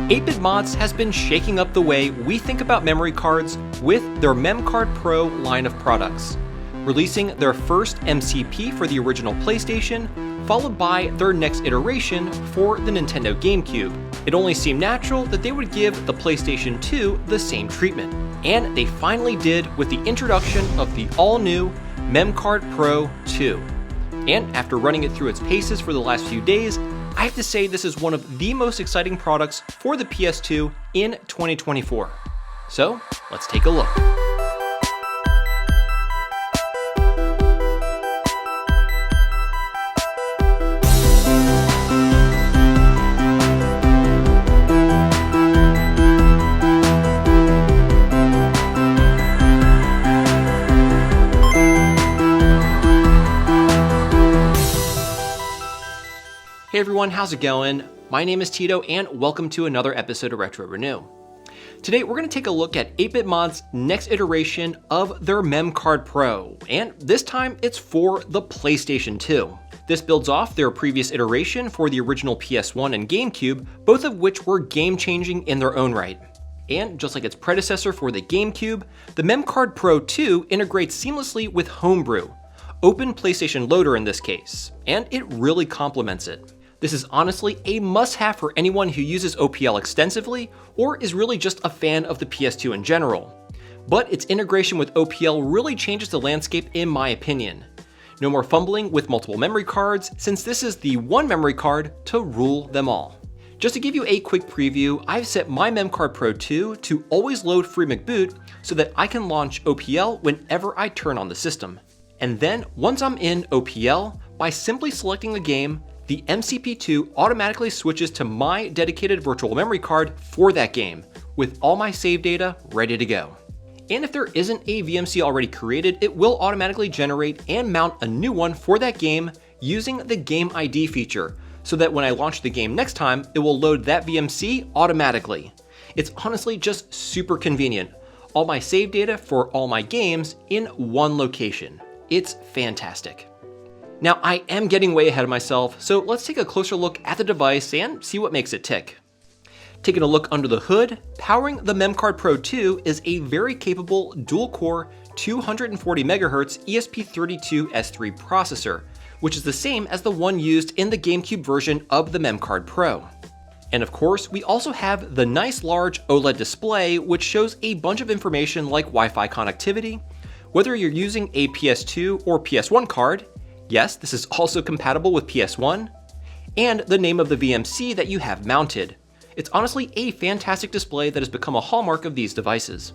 8-Bit Mods has been shaking up the way we think about memory cards with their MemCard Pro line of products, releasing their first MCP for the original PlayStation, followed by their next iteration for the Nintendo GameCube. It only seemed natural that they would give the PlayStation 2 the same treatment, and they finally did with the introduction of the all-new MemCard Pro 2. And after running it through its paces for the last few days, I have to say this is one of the most exciting products for the PS2 in 2024. So, let's take a look. Hey everyone, how's it going? My name is Tito and welcome to another episode of Retro Renew. Today we're going to take a look at 8-Bit Mod's next iteration of their MemCard Pro, and this time it's for the PlayStation 2. This builds off their previous iteration for the original PS1 and GameCube, both of which were game-changing in their own right. And just like its predecessor for the GameCube, the MemCard Pro 2 integrates seamlessly with Homebrew, Open PlayStation Loader in this case, and it really complements it. This is honestly a must-have for anyone who uses OPL extensively or is really just a fan of the PS2 in general. But its integration with OPL really changes the landscape in my opinion. No more fumbling with multiple memory cards, since this is the one memory card to rule them all. Just to give you a quick preview, I've set my MemCard Pro 2 to always load FreeMcBoot so that I can launch OPL whenever I turn on the system. And then, once I'm in OPL, by simply selecting the game, the MCP2 automatically switches to my dedicated virtual memory card for that game, with all my save data ready to go. And if there isn't a VMC already created, it will automatically generate and mount a new one for that game using the Game ID feature, so that when I launch the game next time, it will load that VMC automatically. It's honestly just super convenient. All my save data for all my games in one location. It's fantastic. Now, I am getting way ahead of myself, so let's take a closer look at the device and see what makes it tick. Taking a look under the hood, powering the MemCard Pro 2 is a very capable dual-core 240MHz ESP32S3 processor, which is the same as the one used in the GameCube version of the MemCard Pro. And of course, we also have the nice large OLED display, which shows a bunch of information like Wi-Fi connectivity, whether you're using a PS2 or PS1 card. Yes, this is also compatible with PS1, and the name of the VMC that you have mounted. It's honestly a fantastic display that has become a hallmark of these devices.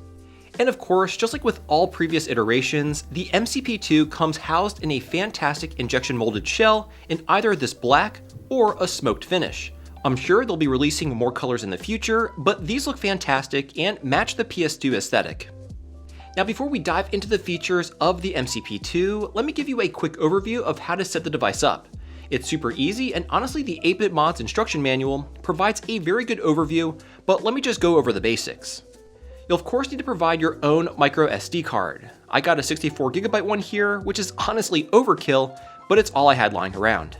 And of course, just like with all previous iterations, the MCP2 comes housed in a fantastic injection molded shell in either this black or a smoked finish. I'm sure they'll be releasing more colors in the future, but these look fantastic and match the PS2 aesthetic. Now, before we dive into the features of the MCP2, let me give you a quick overview of how to set the device up. It's super easy, and honestly, the 8-Bit Mods instruction manual provides a very good overview, but let me just go over the basics. You'll of course need to provide your own micro SD card. I got a 64GB one here, which is honestly overkill, but it's all I had lying around.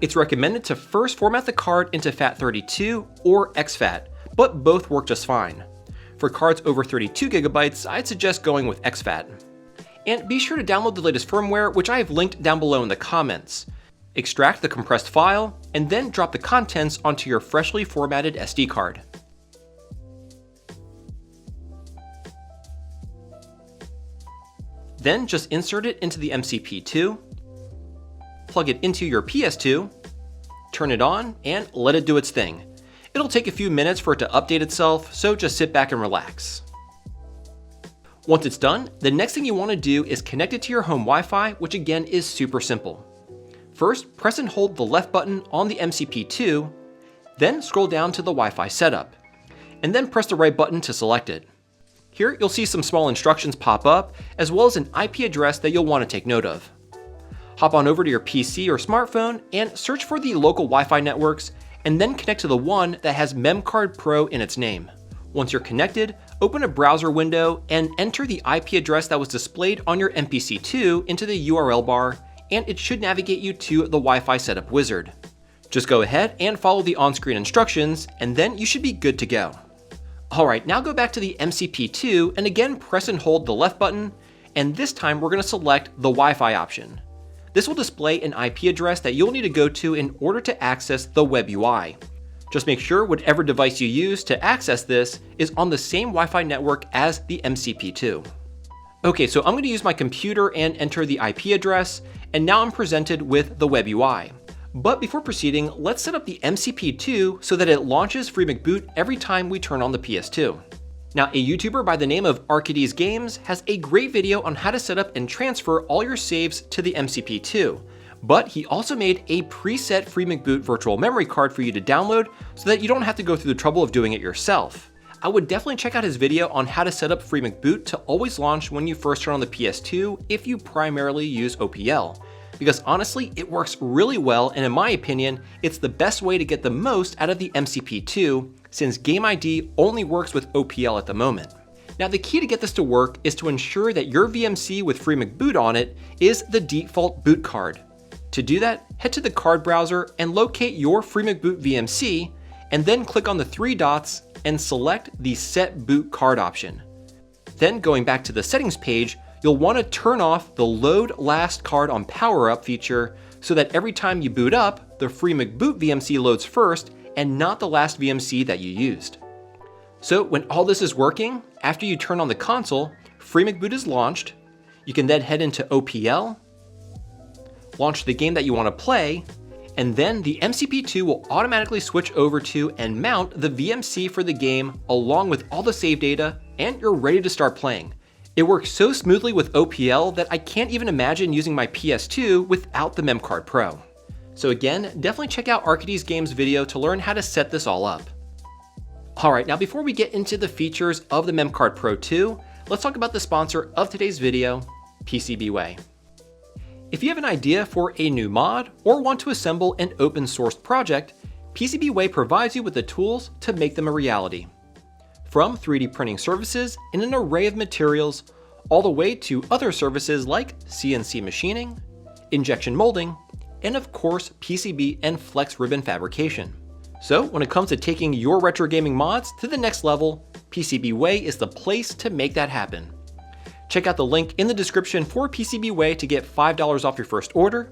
It's recommended to first format the card into FAT32 or exFAT, but both work just fine. For cards over 32GB, I'd suggest going with exFAT. And be sure to download the latest firmware, which I have linked down below in the comments. Extract the compressed file, and then drop the contents onto your freshly formatted SD card. Then just insert it into the MCP2, plug it into your PS2, turn it on, and let it do its thing. It'll take a few minutes for it to update itself, so just sit back and relax. Once it's done, the next thing you want to do is connect it to your home Wi-Fi, which again is super simple. First, press and hold the left button on the MCP2, then scroll down to the Wi-Fi setup, and then press the right button to select it. Here you'll see some small instructions pop up, as well as an IP address that you'll want to take note of. Hop on over to your PC or smartphone and search for the local Wi-Fi networks, and then connect to the one that has MemCard Pro in its name. Once you're connected, open a browser window and enter the IP address that was displayed on your MPC2 into the URL bar, and it should navigate you to the Wi-Fi setup wizard. Just go ahead and follow the on-screen instructions, and then you should be good to go. Alright, now go back to the MCP2 and again press and hold the left button, and this time we're going to select the Wi-Fi option. This will display an IP address that you'll need to go to in order to access the web UI. Just make sure whatever device you use to access this is on the same Wi-Fi network as the MCP2. Okay, so I'm going to use my computer and enter the IP address, and now I'm presented with the web UI. But before proceeding, let's set up the MCP2 so that it launches FreeMcBoot every time we turn on the PS2. Now, a YouTuber by the name of Arcades Games has a great video on how to set up and transfer all your saves to the MCP2, but he also made a preset FreeMcBoot virtual memory card for you to download so that you don't have to go through the trouble of doing it yourself. I would definitely check out his video on how to set up FreeMcBoot to always launch when you first turn on the PS2 if you primarily use OPL. Because honestly, it works really well, and in my opinion, it's the best way to get the most out of the MCP2 since Game ID only works with OPL at the moment. Now, the key to get this to work is to ensure that your VMC with FreeMcBoot on it is the default boot card. To do that, head to the card browser and locate your FreeMcBoot VMC, and then click on the three dots and select the Set Boot Card option. Then going back to the settings page, you'll want to turn off the Load Last Card on Power Up feature so that every time you boot up, the FreeMcBoot VMC loads first and not the last VMC that you used. So when all this is working, after you turn on the console, FreeMcBoot is launched. You can then head into OPL, launch the game that you want to play, and then the MCP2 will automatically switch over to and mount the VMC for the game along with all the save data, and you're ready to start playing. It works so smoothly with OPL that I can't even imagine using my PS2 without the MemCard Pro. So again, definitely check out Arcades Games' video to learn how to set this all up. Alright, now before we get into the features of the MemCard Pro 2, let's talk about the sponsor of today's video, PCBWay. If you have an idea for a new mod or want to assemble an open source project, PCBWay provides you with the tools to make them a reality. From 3D printing services in an array of materials, all the way to other services like CNC machining, injection molding, and of course PCB and flex ribbon fabrication. So when it comes to taking your retro gaming mods to the next level, PCBWay is the place to make that happen. Check out the link in the description for PCBWay to get $5 off your first order.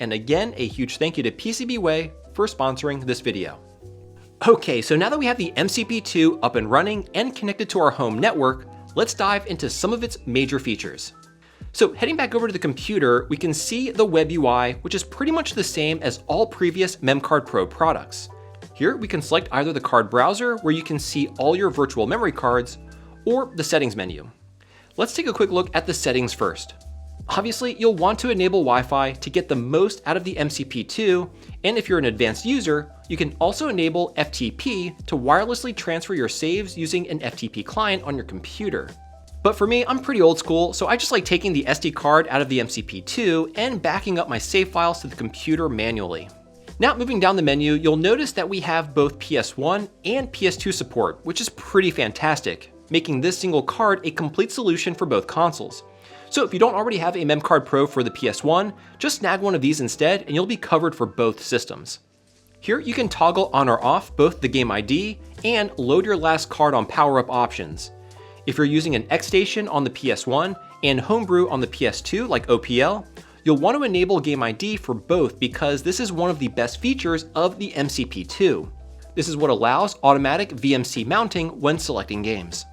And again, a huge thank you to PCBWay for sponsoring this video. Okay, so now that we have the MCP2 up and running and connected to our home network, let's dive into some of its major features. So heading back over to the computer, we can see the web UI, which is pretty much the same as all previous MemCard Pro products. Here we can select either the card browser, where you can see all your virtual memory cards, or the settings menu. Let's take a quick look at the settings first. Obviously, you'll want to enable Wi-Fi to get the most out of the MCP2, and if you're an advanced user, you can also enable FTP to wirelessly transfer your saves using an FTP client on your computer. But for me, I'm pretty old school, so I just like taking the SD card out of the MCP2 and backing up my save files to the computer manually. Now moving down the menu, you'll notice that we have both PS1 and PS2 support, which is pretty fantastic, making this single card a complete solution for both consoles. So if you don't already have a MemCard Pro for the PS1, just snag one of these instead and you'll be covered for both systems. Here you can toggle on or off both the Game ID and load your last card on power-up options. If you're using an X-Station on the PS1 and Homebrew on the PS2 like OPL, you'll want to enable Game ID for both because this is one of the best features of the MCP2. This is what allows automatic VMC mounting when selecting games.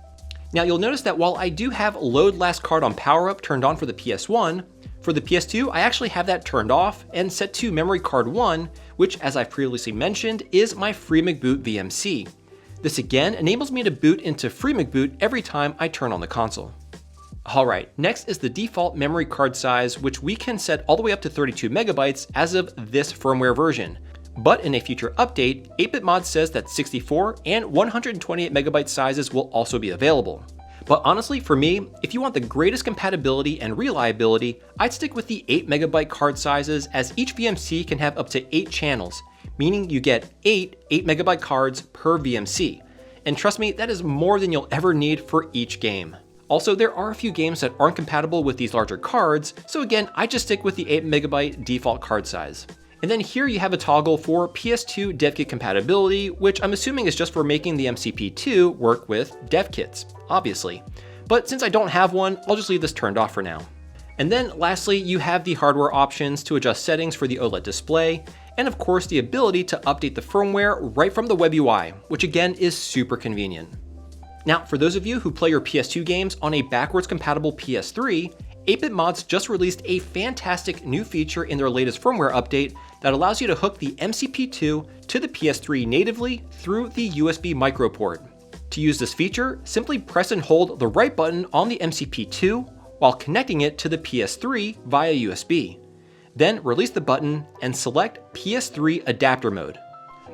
Now you'll notice that while I do have load last card on power up turned on for the PS1, for the PS2 I actually have that turned off and set to memory card 1, which as I've previously mentioned is my FreeMcBoot VMC. This again enables me to boot into FreeMcBoot every time I turn on the console. Alright, next is the default memory card size, which we can set all the way up to 32 megabytes as of this firmware version. But in a future update, 8BitMod says that 64 and 128 megabyte sizes will also be available. But honestly, for me, if you want the greatest compatibility and reliability, I'd stick with the 8 megabyte card sizes, as each VMC can have up to 8 channels, meaning you get 8 megabyte cards per VMC. And trust me, that is more than you'll ever need for each game. Also, there are a few games that aren't compatible with these larger cards, so again, I just stick with the 8 megabyte default card size. And then here you have a toggle for PS2 dev kit compatibility, which I'm assuming is just for making the MCP2 work with dev kits, obviously. But since I don't have one, I'll just leave this turned off for now. And then lastly, you have the hardware options to adjust settings for the OLED display, and of course the ability to update the firmware right from the web UI, which again is super convenient. Now, for those of you who play your PS2 games on a backwards compatible PS3, 8-Bit Mods just released a fantastic new feature in their latest firmware update that allows you to hook the MCP2 to the PS3 natively through the USB micro port. To use this feature, simply press and hold the right button on the MCP2 while connecting it to the PS3 via USB. Then release the button and select PS3 adapter mode.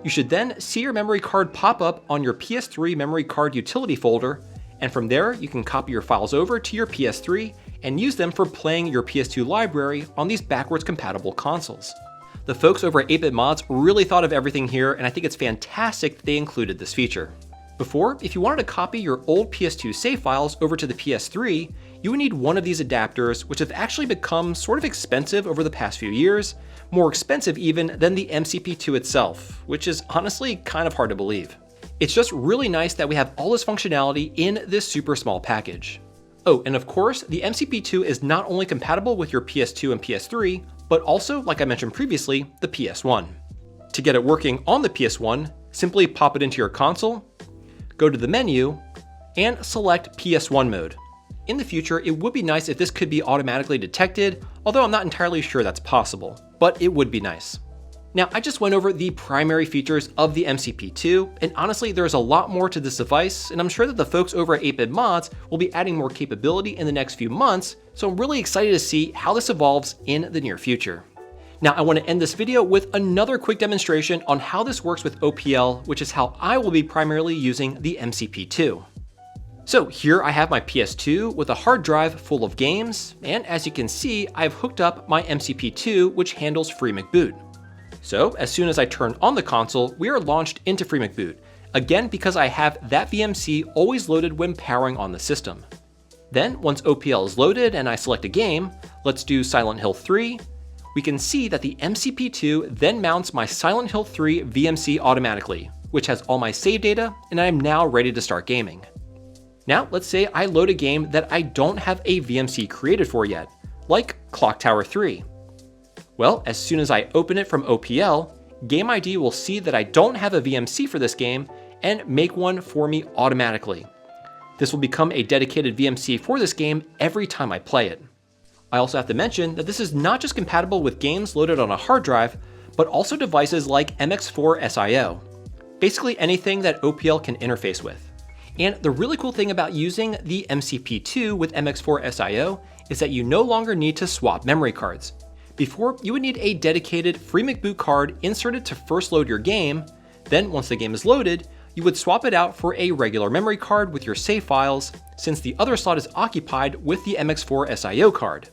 You should then see your memory card pop up on your PS3 memory card utility folder, and from there you can copy your files over to your PS3 and use them for playing your PS2 library on these backwards compatible consoles. The folks over at 8-Bit Mods really thought of everything here, and I think it's fantastic that they included this feature. Before, if you wanted to copy your old PS2 save files over to the PS3, you would need one of these adapters, which have actually become sort of expensive over the past few years, more expensive even than the MCP2 itself, which is honestly kind of hard to believe. It's just really nice that we have all this functionality in this super small package. Oh, and of course, the MCP2 is not only compatible with your PS2 and PS3, but also, like I mentioned previously, the PS1. To get it working on the PS1, simply pop it into your console, go to the menu, and select PS1 mode. In the future, it would be nice if this could be automatically detected, although I'm not entirely sure that's possible, but it would be nice. Now, I just went over the primary features of the MCP2, and honestly, there's a lot more to this device, and I'm sure that the folks over at 8-Bit Mods will be adding more capability in the next few months, so I'm really excited to see how this evolves in the near future. Now, I want to end this video with another quick demonstration on how this works with OPL, which is how I will be primarily using the MCP2. So here I have my PS2 with a hard drive full of games, and as you can see, I've hooked up my MCP2, which handles FreeMcBoot. So as soon as I turn on the console, we are launched into FreeMcBoot, again because I have that VMC always loaded when powering on the system. Then once OPL is loaded and I select a game, let's do Silent Hill 3, we can see that the MCP2 then mounts my Silent Hill 3 VMC automatically, which has all my save data, and I am now ready to start gaming. Now let's say I load a game that I don't have a VMC created for yet, like Clock Tower 3. Well, as soon as I open it from OPL, Game ID will see that I don't have a VMC for this game and make one for me automatically. This will become a dedicated VMC for this game every time I play it. I also have to mention that this is not just compatible with games loaded on a hard drive, but also devices like MX4 SIO. Basically anything that OPL can interface with. And the really cool thing about using the MCP2 with MX4 SIO is that you no longer need to swap memory cards. Before, you would need a dedicated FreeMcBoot card inserted to first load your game, then once the game is loaded, you would swap it out for a regular memory card with your save files, since the other slot is occupied with the MX4 SIO card.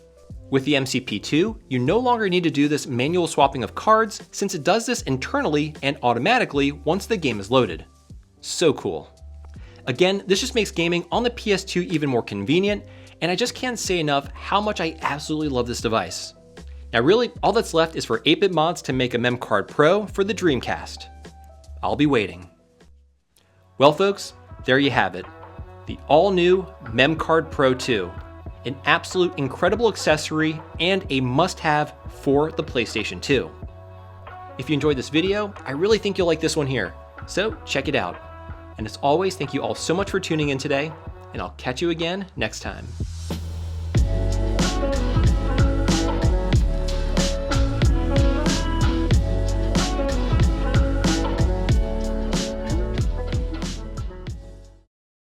With the MCP2, you no longer need to do this manual swapping of cards, since it does this internally and automatically once the game is loaded. So cool. Again, this just makes gaming on the PS2 even more convenient, and I just can't say enough how much I absolutely love this device. Now really, all that's left is for 8-Bit Mods to make a MemCard Pro for the Dreamcast. I'll be waiting. Well folks, there you have it. The all-new MemCard Pro 2. An absolute incredible accessory and a must-have for the PlayStation 2. If you enjoyed this video, I really think you'll like this one here, so check it out. And as always, thank you all so much for tuning in today, and I'll catch you again next time.